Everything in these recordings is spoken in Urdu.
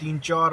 3-4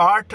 8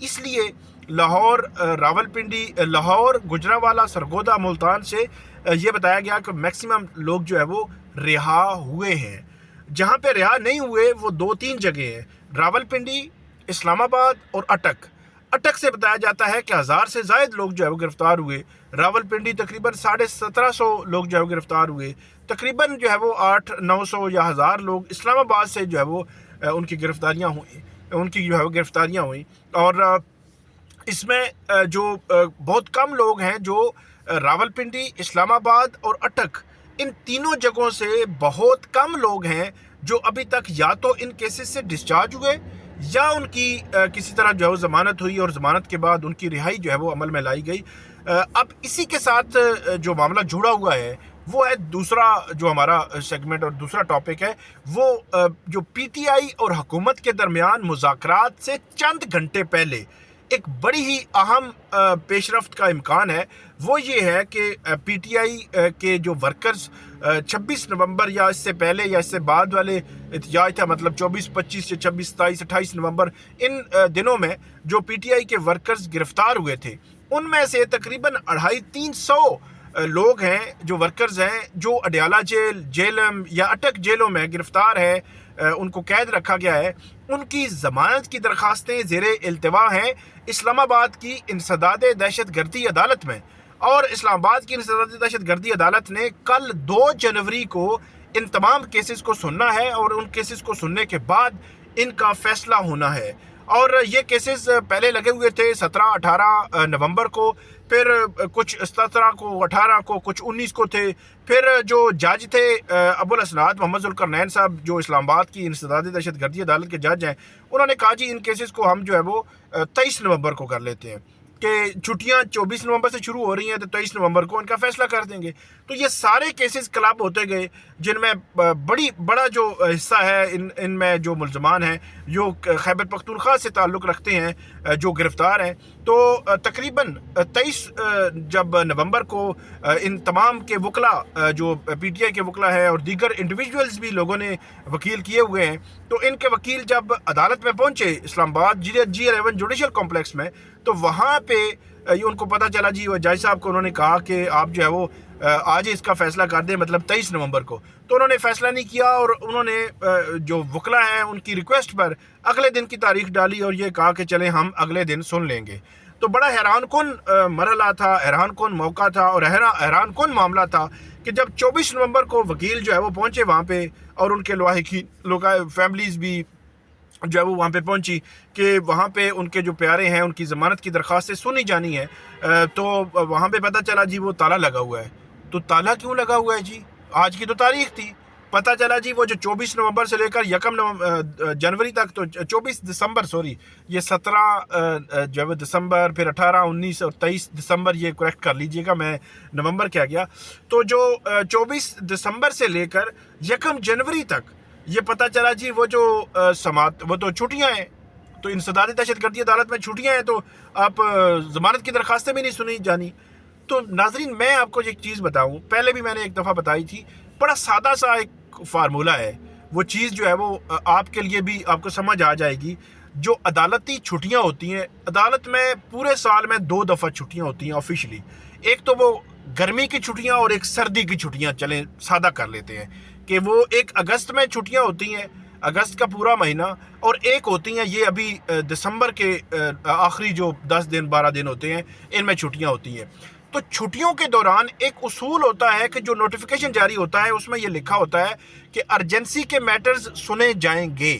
اس لیے لاہور راولپنڈی لاہور گجرانوالہ سرگودا ملتان سے یہ بتایا گیا کہ میکسیمم لوگ جو ہے وہ رہا ہوئے ہیں۔ جہاں پہ رہا نہیں ہوئے وہ 2-3 جگہ ہیں، راولپنڈی، اسلام آباد اور اٹک۔ اٹک سے بتایا جاتا ہے کہ 1000 سے زائد لوگ جو ہے وہ گرفتار ہوئے، راولپنڈی تقریباً 1750 لوگ جو ہے وہ گرفتار ہوئے، تقریباً جو ہے وہ 800-900 یا 1000 لوگ اسلام آباد سے جو ہے وہ ان کی گرفتاریاں ہوئیں اور اس میں جو بہت کم لوگ ہیں جو راولپنڈی، اسلام آباد اور اٹک، ان تینوں جگہوں سے بہت کم لوگ ہیں جو ابھی تک یا تو ان کیسز سے ڈسچارج ہوئے یا ان کی کسی طرح جو ہے وہ ضمانت ہوئی اور ضمانت کے بعد ان کی رہائی جو ہے وہ عمل میں لائی گئی۔ اب اسی کے ساتھ جو معاملہ جڑا ہوا ہے وہ ہے دوسرا جو ہمارا سیگمنٹ اور دوسرا ٹاپک ہے، وہ جو پی ٹی آئی اور حکومت کے درمیان مذاکرات سے چند گھنٹے پہلے ایک بڑی ہی اہم پیش رفت کا امکان ہے۔ وہ یہ ہے کہ پی ٹی آئی کے جو ورکرز 26 نومبر یا اس سے پہلے یا اس سے بعد والے احتجاج تھا، مطلب 24، 25 سے 26، 27، 28 نومبر، ان دنوں میں جو پی ٹی آئی کے ورکرز گرفتار ہوئے تھے، ان میں سے تقریباً 250-300 لوگ ہیں جو ورکرز ہیں جو اڈیالہ جیل، جیلم یا اٹک جیلوں میں گرفتار ہے، ان کو قید رکھا گیا ہے۔ ان کی ضمانت کی درخواستیں زیر التوا ہیں اسلام آباد کی انسداد دہشت گردی عدالت میں، اور اسلام آباد کی انسداد دہشت گردی عدالت نے کل 2 جنوری کو ان تمام کیسز کو سننا ہے اور ان کیسز کو سننے کے بعد ان کا فیصلہ ہونا ہے۔ اور یہ کیسز پہلے لگے ہوئے تھے 17-18 نومبر کو، پھر کچھ 17 کو، 18 کو، کچھ 19 کو تھے۔ پھر جو جج تھے ابو الاسناد محمد ذوالقرنین صاحب جو اسلام آباد کی انسداد دہشت گردی عدالت کے جج ہیں، انہوں نے کہا جی ان کیسز کو ہم جو ہے وہ 23 نومبر کو کر لیتے ہیں، کہ چھٹیاں 24 نومبر سے شروع ہو رہی ہیں تو 23 نومبر کو ان کا فیصلہ کر دیں گے۔ تو یہ سارے کیسز کلب ہوتے گئے، جن میں بڑا جو حصہ ہے ان میں جو ملزمان ہیں جو خیبر پختونخوا سے تعلق رکھتے ہیں جو گرفتار ہیں، تو تقریباً 23 جب نومبر کو ان تمام کے وکلا جو پی ٹی آئی کے وکلا ہیں اور دیگر انڈیویجولز بھی لوگوں نے وکیل کیے ہوئے ہیں، تو ان کے وکیل جب عدالت میں پہنچے اسلام آباد G11 جوڈیشل کمپلیکس میں، تو وہاں پہ ان کو پتہ چلا جی وہ جج صاحب کو انہوں نے کہا کہ آپ جو ہے وہ آج اس کا فیصلہ کر دیں، مطلب 23 نومبر کو۔ تو انہوں نے فیصلہ نہیں کیا اور انہوں نے جو وکلا ہیں ان کی ریکویسٹ پر اگلے دن کی تاریخ ڈالی اور یہ کہا کہ چلیں ہم اگلے دن سن لیں گے۔ تو بڑا حیران کن مرحلہ تھا، حیران کن موقع تھا اور حیران کن معاملہ تھا کہ جب 24 نومبر کو وکیل جو ہے وہ پہنچے وہاں پہ اور ان کے لواحقین فیملیز بھی جو ہے وہ وہاں پہ پہنچی کہ وہاں پہ ان کے جو پیارے ہیں ان کی ضمانت کی درخواستیں سنی جانی ہے، تو وہاں پہ پتہ چلا جی وہ تالا لگا ہوا ہے۔ تو تالا کیوں لگا ہوا ہے جی؟ آج کی تو تاریخ تھی۔ پتہ چلا جی وہ جو 24 نومبر سے لے کر 1 جنوری تک، تو 24 دسمبر یہ 17 جو ہے دسمبر، پھر 18، 19 اور 23 دسمبر، یہ کریکٹ کر لیجئے گا، میں نومبر کیا گیا، تو جو 24 دسمبر سے لے کر 1 جنوری تک یہ پتہ چلا جی وہ جو وہ تو چھٹیاں ہیں، تو انسداد دہشت گردی عدالت میں چھٹیاں ہیں، تو آپ ضمانت کی درخواستیں بھی نہیں سنی جانی۔ تو ناظرین میں آپ کو ایک چیز بتاؤں، پہلے بھی میں نے ایک دفعہ بتائی تھی، بڑا سادہ سا ایک فارمولہ ہے، وہ چیز جو ہے وہ آپ کے لیے بھی آپ کو سمجھ آ جائے گی۔ جو عدالتی چھٹیاں ہوتی ہیں، عدالت میں پورے سال میں 2 دفعہ چھٹیاں ہوتی ہیں آفیشلی، ایک تو وہ گرمی کی چھٹیاں اور ایک سردی کی چھٹیاں، چلیں سادہ کر لیتے ہیں کہ وہ ایک اگست میں چھٹیاں ہوتی ہیں، اگست کا پورا مہینہ، اور ایک ہوتی ہیں یہ ابھی دسمبر کے آخری جو 10 دن 12 دن ہوتے ہیں، ان میں چھٹیاں ہوتی ہیں۔ تو چھٹیوں کے دوران ایک اصول ہوتا ہے کہ جو نوٹیفیکیشن جاری ہوتا ہے اس میں یہ لکھا ہوتا ہے کہ ارجنسی کے میٹرز سنے جائیں گے،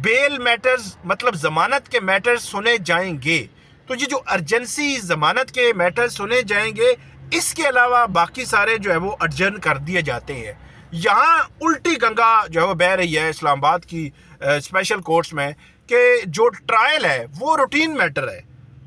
بیل میٹرز مطلب ضمانت کے میٹرز سنے جائیں گے۔ تو یہ جو ارجنسی ضمانت کے میٹرز سنے جائیں گے، اس کے علاوہ باقی سارے جو ہے وہ اڈجرن کر دیے جاتے ہیں۔ یہاں الٹی گنگا جو ہے وہ بہہ رہی ہے اسلام آباد کی اسپیشل کورٹس میں کہ جو ٹرائل ہے وہ روٹین میٹر ہے،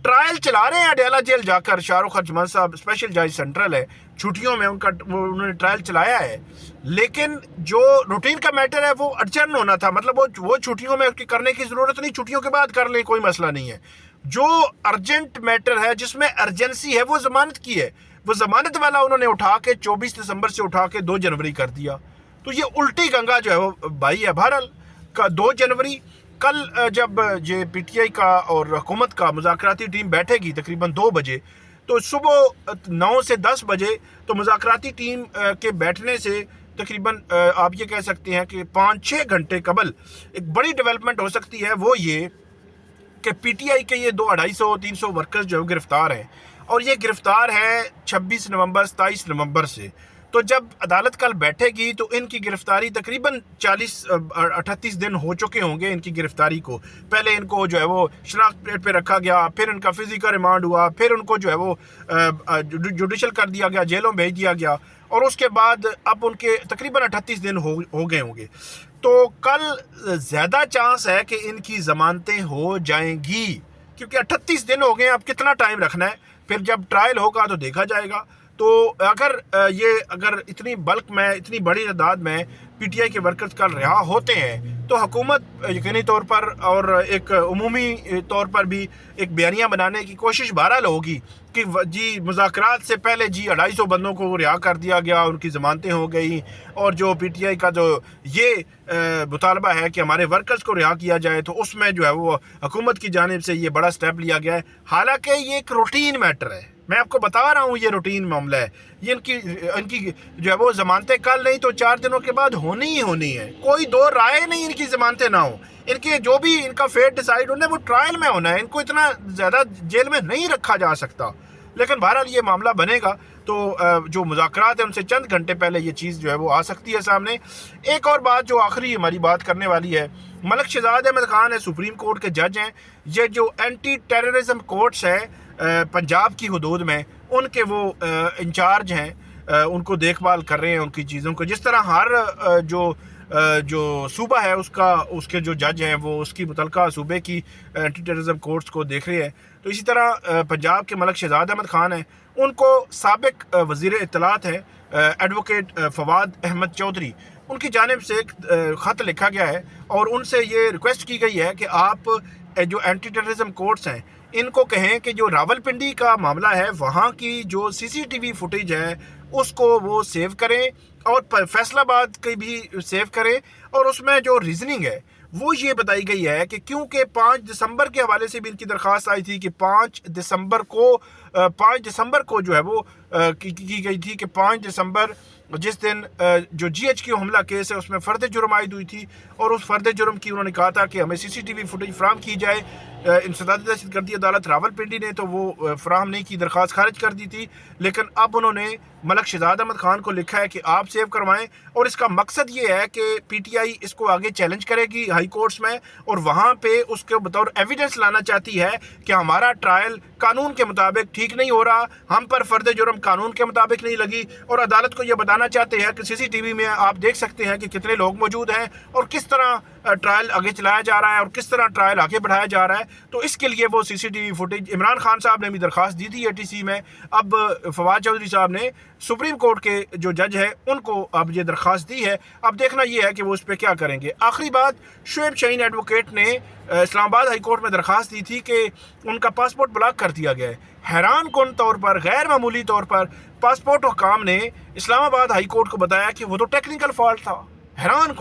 ٹرائل چلا رہے ہیں اڈیالہ جیل جا کر، شاہ رخ ارجمند صاحب اسپیشل جج سینٹرل ہے، چھٹیوں میں انہوں نے ٹرائل چلایا ہے، لیکن جو روٹین کا میٹر ہے وہ اڈجرن ہونا تھا، مطلب وہ چھٹیوں میں کرنے کی ضرورت نہیں، چھٹیوں کے بعد کر لیں، کوئی مسئلہ نہیں ہے۔ جو ارجنٹ میٹر ہے جس میں ارجنسی ہے وہ ضمانت کی ہے، وہ ضمانت والا انہوں نے اٹھا کے 24 دسمبر سے اٹھا کے 2 جنوری کر دیا۔ تو یہ الٹی گنگا جو ہے وہ بھائی ہے۔ بہرحال 2 جنوری کل جب یہ پی ٹی آئی کا اور حکومت کا مذاکراتی ٹیم بیٹھے گی تقریباً 2 بجے، تو صبح 9 سے 10 بجے تو مذاکراتی ٹیم کے بیٹھنے سے تقریباً آپ یہ کہہ سکتے ہیں کہ 5-6 گھنٹے قبل ایک بڑی ڈیولپمنٹ ہو سکتی ہے، وہ یہ کہ پی ٹی آئی کے یہ 200-250-300 ورکرز جو گرفتار ہیں، اور یہ گرفتار ہے 26 نومبر 27 نومبر سے۔ تو جب عدالت کل بیٹھے گی تو ان کی گرفتاری تقریباً 38 دن ہو چکے ہوں گے ان کی گرفتاری کو۔ پہلے ان کو جو ہے وہ شناخت پلیٹ پہ رکھا گیا، پھر ان کا فزیکل ریمانڈ ہوا، پھر ان کو جو ہے وہ جوڈیشل کر دیا گیا، جیلوں بھیج دیا گیا، اور اس کے بعد اب ان کے تقریباً 38 دن ہو گئے ہوں گے۔ تو کل زیادہ چانس ہے کہ ان کی ضمانتیں ہو جائیں گی، کیونکہ 38 دن ہو گئے ہیں، اب کتنا ٹائم رکھنا ہے، پھر جب ٹرائل ہوگا تو دیکھا جائے گا۔ تو اگر اتنی بلک میں، اتنی بڑی تعداد میں پی ٹی آئی کے ورکرز کل رہا ہوتے ہیں، تو حکومت یقینی طور پر اور ایک عمومی طور پر بھی ایک بیانیہ بنانے کی کوشش بہرحال ہوگی کہ جی مذاکرات سے پہلے 250 بندوں کو رہا کر دیا گیا، ان کی ضمانتیں ہو گئی، اور جو پی ٹی آئی کا جو یہ مطالبہ ہے کہ ہمارے ورکرز کو رہا کیا جائے، تو اس میں جو ہے وہ حکومت کی جانب سے یہ بڑا سٹیپ لیا گیا ہے۔ حالانکہ یہ ایک روٹین میٹر ہے، میں آپ کو بتا رہا ہوں یہ روٹین معاملہ ہے، یہ ان کی جو ہے وہ ضمانتیں کل نہیں تو 4 دنوں کے بعد ہونی ہی ہونی ہے، کوئی دو رائے نہیں ان کی ضمانتیں نہ ہوں۔ ان کے جو بھی ان کا فیٹ ڈیسائیڈ ہونا ہے وہ ٹرائل میں ہونا ہے، ان کو اتنا زیادہ جیل میں نہیں رکھا جا سکتا۔ لیکن بہرحال یہ معاملہ بنے گا تو جو مذاکرات ہیں ان سے چند گھنٹے پہلے یہ چیز جو ہے وہ آ سکتی ہے سامنے۔ ایک اور بات جو آخری ہماری بات کرنے والی ہے، ملک شہزاد احمد خان ہے، سپریم کورٹ کے جج ہیں، یہ جو اینٹی ٹیررزم کورٹس ہیں پنجاب کی حدود میں، ان کے وہ انچارج ہیں، ان کو دیکھ بھال کر رہے ہیں ان کی چیزوں کو، جس طرح ہر جو صوبہ ہے اس کے جو جج ہیں وہ اس کی متعلقہ صوبے کی اینٹی ٹیررزم کورٹس کو دیکھ رہے ہیں۔ تو اسی طرح پنجاب کے ملک شہزاد احمد خان ہیں، ان کو سابق وزیر اطلاعات ہیں ایڈوکیٹ فواد احمد چودھری، ان کی جانب سے ایک خط لکھا گیا ہے، اور ان سے یہ ریکویسٹ کی گئی ہے کہ آپ جو اینٹی ٹیررزم کورٹس ہیں ان کو کہیں کہ جو راول پنڈی کا معاملہ ہے وہاں کی جو سی سی ٹی وی فوٹیج ہے اس کو وہ سیو کریں، اور فیصل آباد کی بھی سیو کریں، اور اس میں جو ریزننگ ہے وہ یہ بتائی گئی ہے کہ کیونکہ 5 دسمبر کے حوالے سے بھی ان کی درخواست آئی تھی کہ 5 دسمبر کو جو ہے وہ کی گئی تھی کہ 5 دسمبر جس دن جو جی ایچ کیو حملہ کیس ہے اس میں فرد جرم عائد ہوئی تھی، اور اس فرد جرم کی انہوں نے کہا تھا کہ ہمیں سی سی ٹی وی فوٹیج فراہم کی جائے۔ انسداد دہشت گردی عدالت راول پنڈی نے تو وہ فراہم نہیں کی، درخواست خارج کر دی تھی، لیکن اب انہوں نے ملک شہزاد احمد خان کو لکھا ہے کہ آپ سیو کروائیں، اور اس کا مقصد یہ ہے کہ پی ٹی آئی اس کو آگے چیلنج کرے گی ہائی کورٹس میں، اور وہاں پہ اس کے بطور ایویڈنس لانا چاہتی ہے کہ ہمارا ٹرائل قانون کے مطابق ٹھیک نہیں ہو رہا، ہم پر فرد جرم قانون کے مطابق نہیں لگی، اور عدالت کو یہ بتانا چاہتے ہیں کہ سی سی ٹی وی میں آپ دیکھ سکتے ہیں کہ کتنے لوگ موجود ہیں اور کس طرح ٹرائل آگے چلایا جا رہا ہے اور کس طرح ٹرائل آگے بڑھایا جا رہا ہے۔ تو اس کے لیے وہ C C T V footage Imran Khan صاحب نے بھی درخواست دی تھی اے ٹی سی میں، اب فواد چودھری صاحب نے سپریم کورٹ کے جو جج ہیں ان کو اب یہ درخواست دی ہے، اب دیکھنا یہ ہے کہ وہ اس پہ کیا کریں گے۔ آخری بات، شعیب شاہین ایڈوکیٹ نے اسلام آباد ہائی کورٹ میں درخواست دی تھی کہ ان کا پاسپورٹ بلاک کر دیا گیا ہے۔ حیران کن طور پر، غیر معمولی طور پر پاسپورٹ حکام نے اسلام آباد ہائی کورٹ کو بتایا کہ وہ تو ٹیکنیکل فالٹ تھا۔ حیران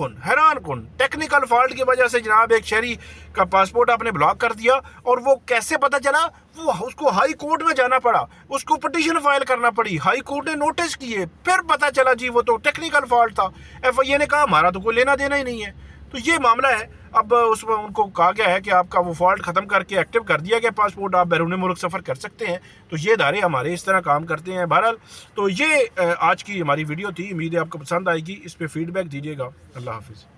کن ٹیکنیکل فالٹ کی وجہ سے جناب ایک شہری کا پاسپورٹ آپ نے بلاک کر دیا، اور وہ کیسے پتہ چلا؟ وہ اس کو ہائی کورٹ میں جانا پڑا، اس کو پٹیشن فائل کرنا پڑی، ہائی کورٹ نے نوٹس کیے، پھر پتہ چلا جی وہ تو ٹیکنیکل فالٹ تھا۔ ایف آئی اے نے کہا ہمارا تو کوئی لینا دینا ہی نہیں ہے۔ تو یہ معاملہ ہے، اب اس میں ان کو کہا گیا ہے کہ آپ کا وہ فالٹ ختم کر کے ایکٹیو کر دیا گیا پاسپورٹ، آپ بیرون ملک سفر کر سکتے ہیں۔ تو یہ ادارے ہمارے اس طرح کام کرتے ہیں۔ بہرحال تو یہ آج کی ہماری ویڈیو تھی، امید ہے آپ کو پسند آئے گی، اس پہ فیڈ بیک دیجیے گا۔ اللہ حافظ۔